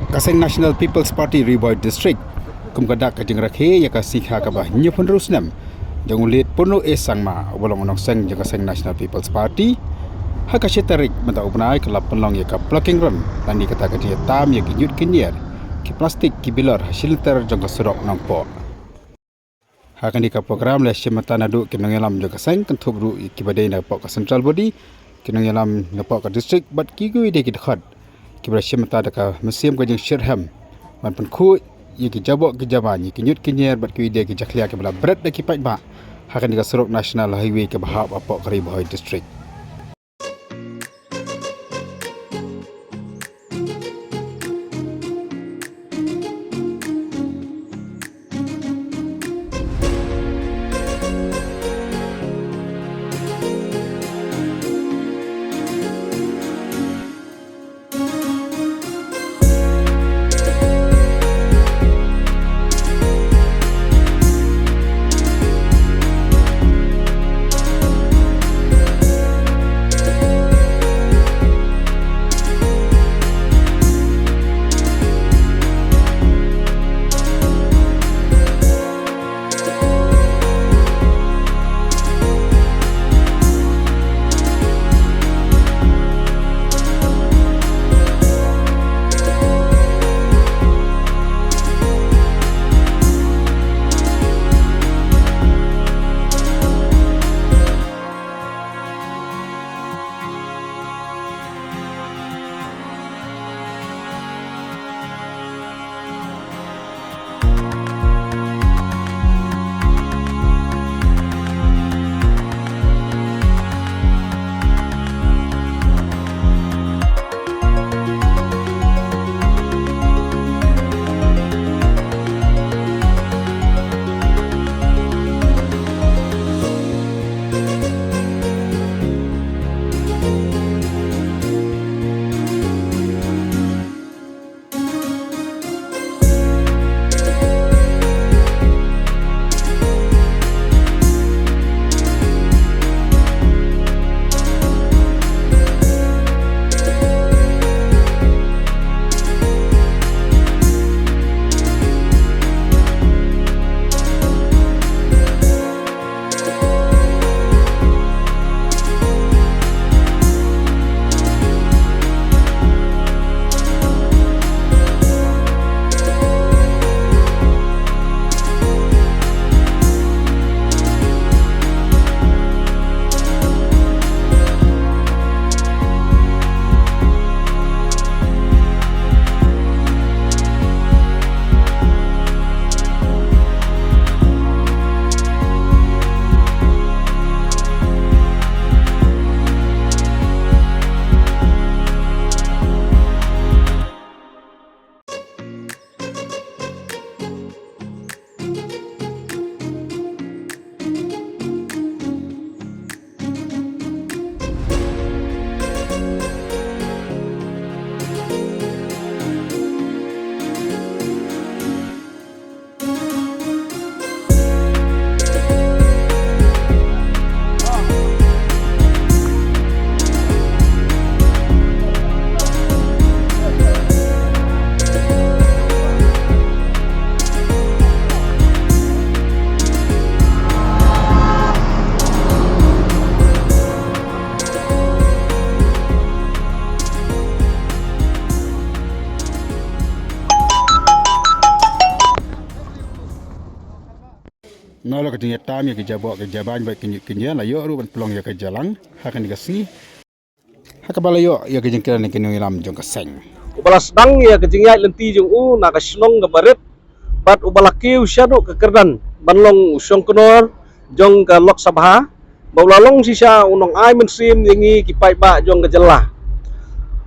Kaseng National People's Party Riboy District kumkadak kajeng rakhe ya kasihha kabah nyupun rusnam jang ulit puno esangma bolong onok seng jang Kaseng National People's Party hakashe tarik mata upnai kelap penlong ya ka plucking run lani kata kajeng tam ya kinyut kinyer ki plastik ki bilor hasil ter jang kasurok nongpo hakan di ka program le shemata nadu kinongelam jang Kaseng kentup ru ki badai na pok ka central body kinongelam na pok ka district bat ki gui de ki dekat kibra shemata daka museum kajeng Shirham man pen khu ye ki jabok ki jaban ye ki nyut ki nyer bat ki de ki jaklia ki bala berat de ki pai ba hakan di ka surok national highway ke bahap apok kari Riboy district. Nolo katinya tam ya ke jabok ke jaban baik kinya la yo ru ban pelong ya ke jalang hakan dikasih hakabala yo ya ke jengkeran ke ngilam jong Kaseng ubala sedang ya ke jengya lenti jong na ka snong ga baret bat ubala kiu syadu ke kerdan banlong usong kenor jong ka Lok Sabha baulalong sisa unong ai mensim yengi ki pai ba jong ke jelah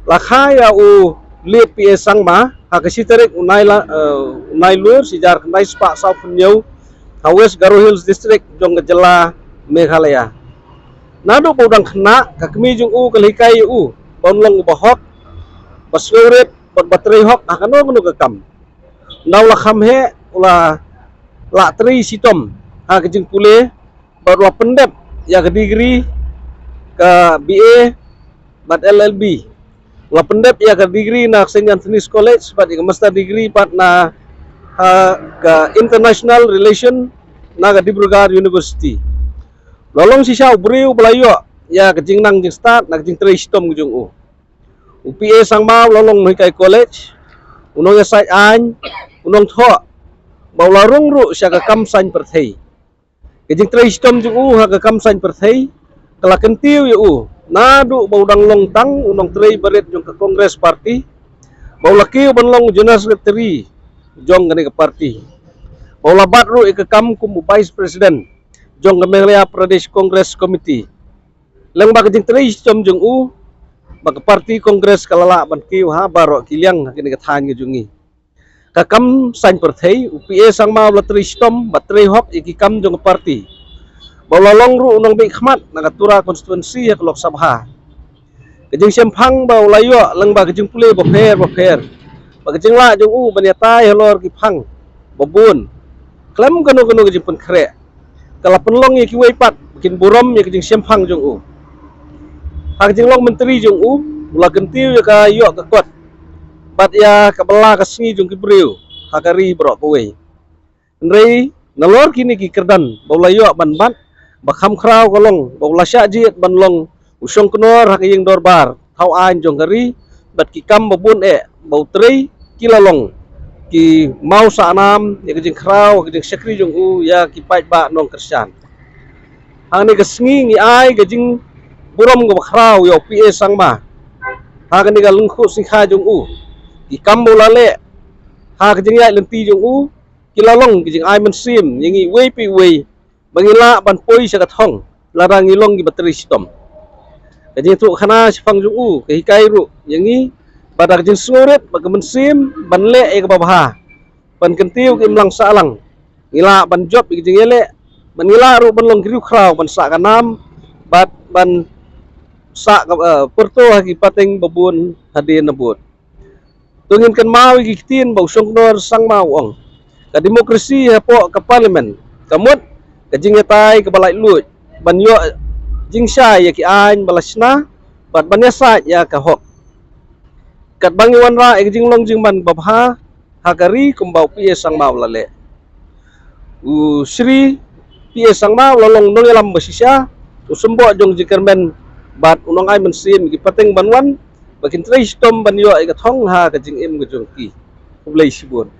la khaya u liep pi sang ma ha ke siterek unai la unai lur sijar nai spa sau punyau West Garo Hills District jong Gejala Meghalaya. Nado podang kena kakmi jong kalikai bonlong bahok basweret batrei hok akano ngono kakam. Naw la kham he ula la tri sitom ha kejeng kule baru pendep ya ke degree ke BA bat LLB Ngapendep ya ka degree na St. Anthony's College pat ika master degree pat na ka International Relation na ka Dibrugarh University. Lolong sisa ubriu belayo ya kajing nang jing start na kajing tristom kujung u. UPA sang mau lolong Muhikai College. Unong ya sai an, unong tho. Baularung ru sia ka kamsan perthei. Kajing tristom jung u ha ka kamsan perthei. Kala kentiu ya u. Nadu bau dang long tang unong trei baret jong ke Kongres Parti. Bau laki banlong General Secretary jong kani ke parti. Bau labat ru ke kam kum Vice President jong ke Meghalaya Pradesh Congress Committee. Leng ba kajing trei jom jong u ba ke parti Kongres kalala ban kiu ha baro kiliang kini ke than ke jungi. Ka kam sain perthei UPA sang ma la trei stom ba trei hop iki kam jong ke parti. Baulalong ru unong bi khmat nagatura konstituensi ya Lok Sabha. Kajing sempang bau layo leng ba kajing pule bofer. Ba kajing la jong u banyatai helor ki phang babun. Klem kanu kajing pun kre. Kala penlong ya ki weipat bikin burom ya kajing sempang jong u. Ha kajing long menteri jong u mula kentiu ya ka yo ka kot. Bat ya kabela ka singi jong ki breu. Ha kari bro kowe. Nrei nalor kini ki kerdan bau layo ban Bakham kraw kolong bau lasya jiet banlong usong kenor hak yeng dorbar thau an jong kari bat ki kam babun bau trei kilalong ki mau sa anam ya kajing kraw kajing sekri jong u ya ki pait ba nong kersan hang ni kesngi ngi ai kajing burom go kraw yo PA sang ma ha kan ni galungkhu sikha jong u ki kam bau lale ha kajing ya lenti jong u kilalong kajing ai mensim yengi wei pi wei Bangila ban poi sa kathong larang ilong gi bateri stom. Kajing tu khana sifang jung u ke hikai ru yangi badak jing suret bagamensim ban le e kababha. Ban kentiu ki mlang salang. Ngila ban job ki jing ele ban ngila ru ban long kriu kraw ban sa kanam bat ban sa perto hagi pateng babun hadin nabut. Tungin kan mau gi kitin bau songknor sang mau ong. Ka demokrasi hapo ka parlimen. Kamut kajing ngetai ke balai lut ban yo jing syai ya ki an balasna bat ban yasa ya ka hok kat bangi wanra e jing long jing ban babha hakari kumbau pi sang mau lale u Sri pi sang mau lolong nong lam basisya usumbo jong jikermen bat unong ai mensim ki pateng banwan bakin trai stom ban yo e ka thong ha kajing im ke jong ki ulai sibun